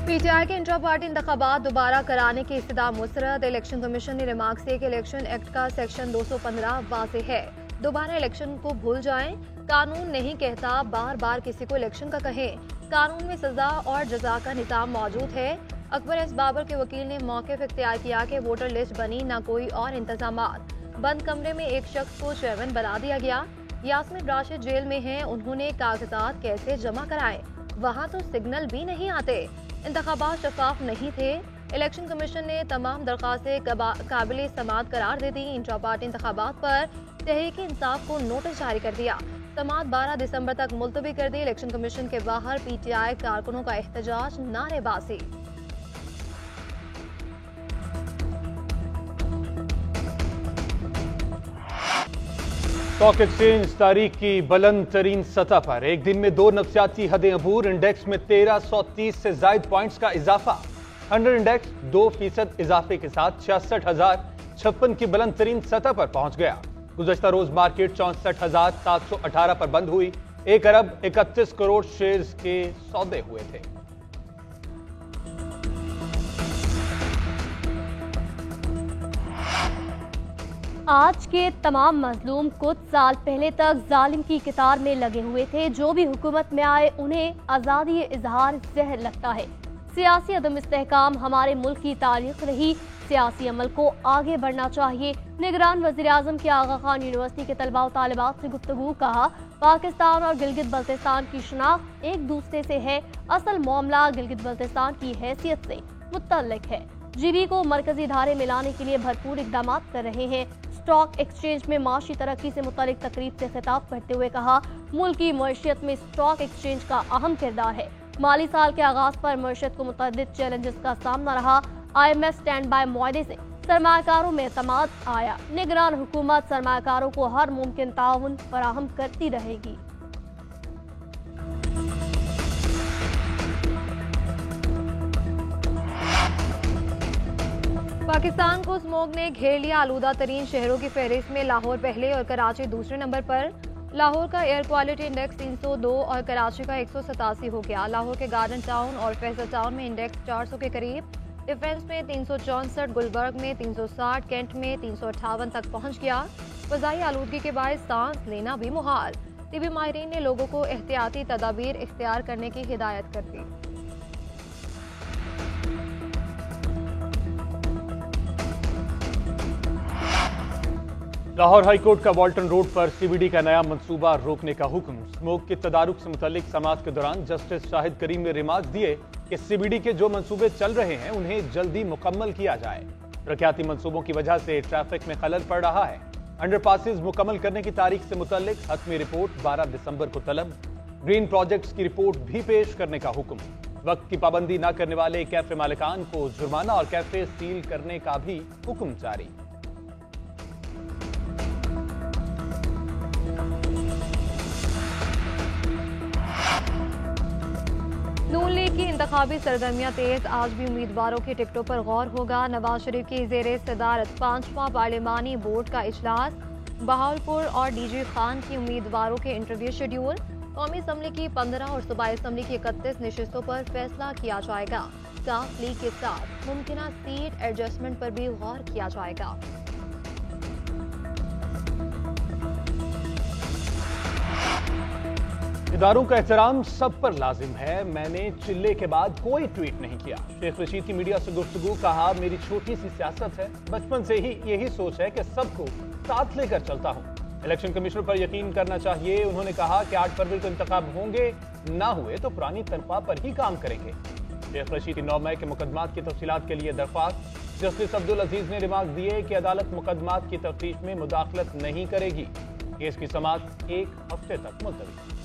P T I के intra party इंतखाबात दोबारा कराने की इस्तदा मुस्तरद। इलेक्शन कमीशन ने रिमार्क से कि इलेक्शन एक्ट का सेक्शन 215 वाज़ेह है, दोबारा इलेक्शन को भूल जाएं। कानून नहीं कहता बार बार किसी को इलेक्शन का कहें, कानून में सजा और जजा का निज़ाम मौजूद है। अकबर एस बाबर के वकील ने मौक़िफ़ इख्तियार किया कि वोटर लिस्ट बनी ना कोई और इंतजामात। बंद कमरे में एक शख्स को चेयरमैन बना दिया गया। यास्मीन राशिद जेल में हैं, उन्होंने कागजात कैसे जमा कराए, वहाँ तो सिग्नल भी नहीं आते। इंतखाबात शफाफ नहीं थे। इलेक्शन कमीशन ने तमाम दरख्वास्तें काबिल समाअत करार दे दी। इंट्रा पार्टी इंतखाबात पर तहरीक इंसाफ को नोटिस जारी कर दिया। समाअत 12 दिसंबर तक मुलतवी कर दी। इलेक्शन कमीशन के बाहर PTI कारकुनों का एहतजाज, नारेबाजी। स्टॉक एक्सचेंज तारीख की बुलंद तरीन सतह पर एक दिन में 2 नफ्सियाती हदें अबूर। इंडेक्स में 1330 से जायद पॉइंट्स का इजाफा। 100 इंडेक्स 2% इजाफे के साथ 66,056 की बुलंद तरीन सतह पर पहुंच गया। गुज़श्ता रोज मार्केट 64,718 पर बंद हुई। 1 अरब 31 करोड़ शेयर्स के सौदे हुए थे। आज के तमाम मजलूम कुछ साल पहले तक जालिम की कतार में लगे हुए थे। जो भी हुकूमत में आए उन्हें आज़ादी इजहार जहर लगता है। सियासी अदम इस्तेहकाम हमारे मुल्क की तारीख रही। सियासी अमल को आगे बढ़ना चाहिए। निगरान वज़ीर आज़म की आगा खान यूनिवर्सिटी के तलबा और तालिबात से गुफ्तगू। कहा, पाकिस्तान और गिलगित बल्तिस्तान की शनाख्त एक दूसरे से है, असल मामला गिलगित बल्तिस्तान की हैसियत से मुतल्लिक है। GB को मरकजी धारे में लाने के लिए भरपूर इकदाम कर रहे हैं। स्टॉक एक्सचेंज में माशी तरक्की से मुतालिक तकरीब से खिताब करते हुए कहा, मुल्क की मईशत में स्टॉक एक्सचेंज का अहम किरदार है। माली साल के आगाज पर मईशत को मुतअद्दिद चैलेंजेस का सामना रहा। IMF स्टैंड बाय मुआहदे से सरमाकारों में एतमाद आया। निगरान हुकूमत सरमाकारों को हर मुमकिन ताउन फराहम करती रहेगी। पाकिस्तान को स्मोग ने घेर लिया। आलूदा तरीन शहरों की फहरिस्त में लाहौर पहले और कराची दूसरे नंबर पर। लाहौर का एयर क्वालिटी इंडेक्स 302 और कराची का 187 हो गया। लाहौर के गार्डन टाउन और फैसल टाउन में इंडेक्स 400 के करीब। डिफेंस में 364, गुलबर्ग में 360, कैंट में 358 तक पहुंच गया। फजाई आलूदगी के बायस सांस लेना भी मुहाल। तिबी माहिरीन ने लोगों को एहतियाती तदाबीर इख्तियार करने की हिदायत कर दी। लाहौर हाईकोर्ट का वाल्टन रोड पर CBD का नया मंसूबा रोकने का हुक्म। स्मोक के तदारुक से मुतल्लिक समाअत के दौरान जस्टिस शाहिद करीम ने रिमार्क दिए कि CBD के जो मंसूबे चल रहे हैं उन्हें जल्दी मुकम्मल किया जाए। तरक्याती मंसूबों की वजह से ट्रैफिक में खलल पड़ रहा है। अंडरपासेस मुकम्मल करने की तारीख से मुतल्लिक हतमी रिपोर्ट 12 दिसंबर को तलब। ग्रीन प्रोजेक्ट्स की रिपोर्ट भी पेश करने का हुक्म। वक्त की पाबंदी न करने वाले कैफे मालिकान को जुर्माना और कैफे सील करने का भी हुक्म जारी। नून लीग की इंतखाबी सरगर्मियां तेज। आज भी उम्मीदवारों की टिकटों पर गौर होगा। नवाज शरीफ की ज़ेरे सदारत 5वां पार्लिमानी बोर्ड का इजलास। बहावलपुर और DG खान की उम्मीदवारों के इंटरव्यू शेड्यूल। कौमी असम्बली की 15 और सूबाई असम्बली की 31 नशिस्तों पर फैसला किया जाएगा। काफ लीग के साथ मुमकिन सीट एडजस्टमेंट पर भी गौर किया जाएगा। इदारों का एहतराम सब पर लाजिम है। मैंने चिल्ले के बाद कोई ट्वीट नहीं किया। शेख रशीद की मीडिया से गुफ्तगू। कहा, मेरी छोटी सी सियासत है, बचपन से ही यही सोच है कि सबको साथ लेकर चलता हूं। इलेक्शन कमीशन पर यकीन करना चाहिए। उन्होंने कहा कि 8 फरवरी को इंतखाब होंगे, ना हुए तो पुरानी तनख्वाह पर ही काम करेंगे। शेख रशीद की 9 मई के मुकदमात की तफसीलात के लिए दरख्वास्त। जस्टिस अब्दुल अजीज ने रिमार्क दिए कि अदालत मुकदमात की तफ्तीश में मुदाखलत नहीं करेगी। केस की समाअत 1 हफ्ते तक मुलतवी।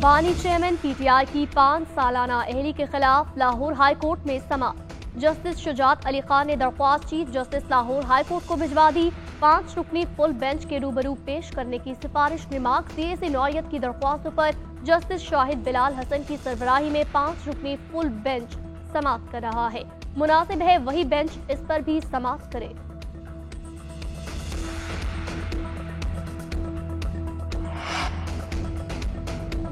बानी चेयरमैन PTI की 5 सालाना अहली के खिलाफ लाहौर हाई कोर्ट में समाअत। जस्टिस शुजात अली खान ने दरख्वास्त chief justice Lahore high court को भिजवा दी। 5 रुकनी फुल बेंच के रूबरू पेश करने की सिफारिश। रिमार्क दिए से नौयत की दरख्वास्तों पर जस्टिस शाहिद बिलाल हसन की सरबराही में 5 रुकनी फुल बेंच समाअत कर रहा है। मुनासिब है वही बेंच इस पर भी समाअत करे।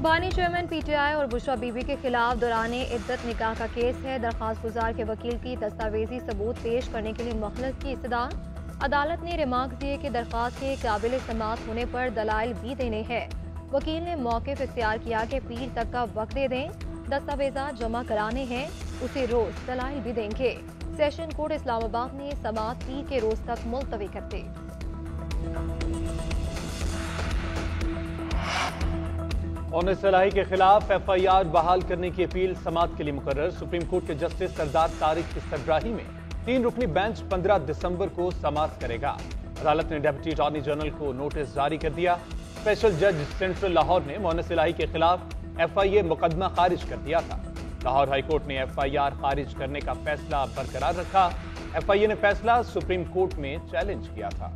بانی چیئرمین پی ٹی آئی اور بشرا بی بی کے خلاف دوران عدت نکاح کا کیس ہے۔ درخواست گزار کے وکیل کی دستاویزی ثبوت پیش کرنے کے لیے مہلت کی استدعا۔ عدالت نے ریمارکس دیے کہ درخواست کے قابل سماعت ہونے پر دلائل بھی دینے ہیں۔ وکیل نے موقف اختیار کیا کہ پیر تک کا وقت دے دیں، دستاویزات جمع کرانے ہیں، اسی روز دلائل بھی دیں گے۔ سیشن کورٹ اسلام آباد نے سماعت پیر کے روز تک ملتوی کر دی۔ مونس صلاحی کے خلاف ایف آئی آر بحال کرنے کی اپیل سماعت کے لیے مقرر۔ سپریم کورٹ کے جسٹس سردار طارق کی سربراہی میں 3 رکنی بینچ 15 دسمبر کو سماعت کرے گا۔ عدالت نے ڈپٹی اٹارنی جنرل کو نوٹس جاری کر دیا۔ اسپیشل جج سینٹرل لاہور نے مونس صلاحی کے خلاف ایف آئی اے مقدمہ خارج کر دیا تھا۔ لاہور ہائی کورٹ نے ایف آئی آر خارج کرنے کا فیصلہ برقرار رکھا۔ ایف آئی اے نے فیصلہ سپریم کورٹ میں چیلنج کیا تھا۔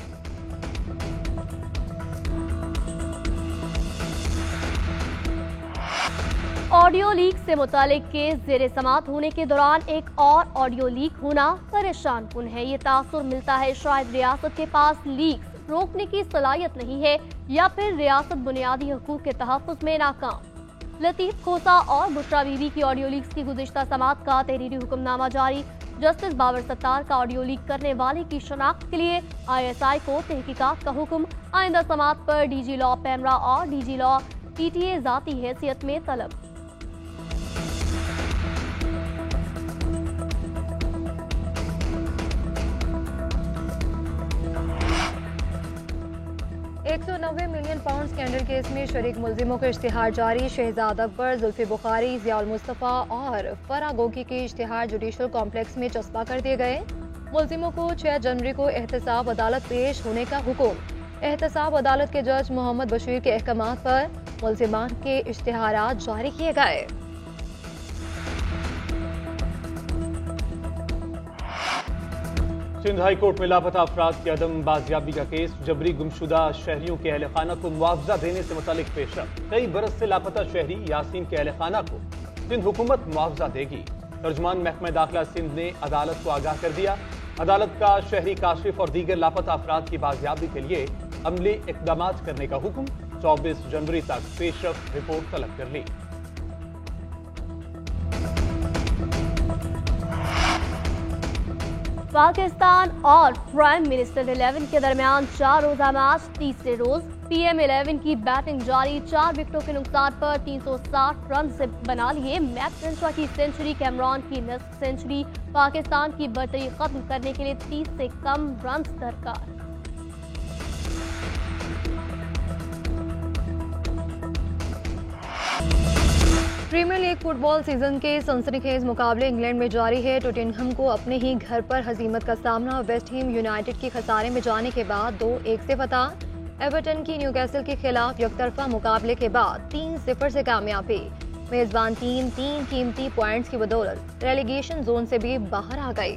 آڈیو لیک سے متعلق کیس زیر سماعت ہونے کے دوران ایک اور آڈیو لیک ہونا پریشان کن ہے۔ یہ تاثر ملتا ہے شاید ریاست کے پاس لیکس روکنے کی صلاحیت نہیں ہے یا پھر ریاست بنیادی حقوق کے تحفظ میں ناکام۔ لطیف کھوسا اور بشرا بی بی کی آڈیو لیکس کی گزشتہ سماعت کا تحریری حکم نامہ جاری۔ جسٹس بابر ستار کا آڈیو لیک کرنے والے کی شناخت کے لیے آئی ایس آئی کو تحقیقات کا حکم۔ آئندہ سماعت پر ڈی جی لا پیمرا اور D G law P T A ذاتی حیثیت میں طلب۔ £190 ملین اسکینڈل کیس میں شریک ملزموں کا اشتہار جاری۔ شہزاد اکبر، زلفی بخاری، ضیاء المصطفیٰ اور فرح گوگی کے اشتہار جوڈیشل کمپلیکس میں چسپاں کر دیے گئے۔ ملزموں کو 6 جنوری کو احتساب عدالت پیش ہونے کا حکم۔ احتساب عدالت کے جج محمد بشیر کے احکامات پر ملزمان کے اشتہارات جاری کیے گئے۔ سندھ ہائی کورٹ میں لاپتہ افراد کی عدم بازیابی کا کیس۔ جبری گمشدہ شہریوں کے اہل خانہ کو معاوضہ دینے سے متعلق پیش رفت۔ کئی برس سے لاپتہ شہری یاسین کے اہل خانہ کو سندھ حکومت معاوضہ دے گی۔ ترجمان محکمہ داخلہ سندھ نے عدالت کو آگاہ کر دیا۔ عدالت کا شہری کاشف اور دیگر لاپتہ افراد کی بازیابی کے لیے عملی اقدامات کرنے کا حکم۔ 24 جنوری تک پیش رفت رپورٹ طلب کر لی۔ پاکستان اور پرائم منسٹر 11 کے درمیان 4 روزہ میچ تیسرے روز۔ پی ایم 11 کی بیٹنگ جاری۔ 4 وکٹوں کے نقصان پر 360 رن سے بنا لیے۔ میک کرنشا کی سنچری، کیمرون کی نصف سنچری۔ پاکستان کی برتری ختم کرنے کے لیے 30 سے کم رنز درکار۔ پریمیئر لیگ فٹ بال سیزن کے سنسنی خیز مقابلے انگلینڈ میں جاری ہے۔ ٹوٹنہم کو اپنے ہی گھر پر ہزیمت کا سامنا۔ ویسٹ ہیم یونائیٹڈ کی خسارے میں جانے کے بعد 2-1 سے فتح۔ ایورٹن کی نیوکاسل کے خلاف یک طرفہ مقابلے کے بعد 3-0 سے کامیابی۔ میزبان ٹیم 3 قیمتی پوائنٹس کی بدولت ریلیگیشن زون سے بھی باہر آ گئی۔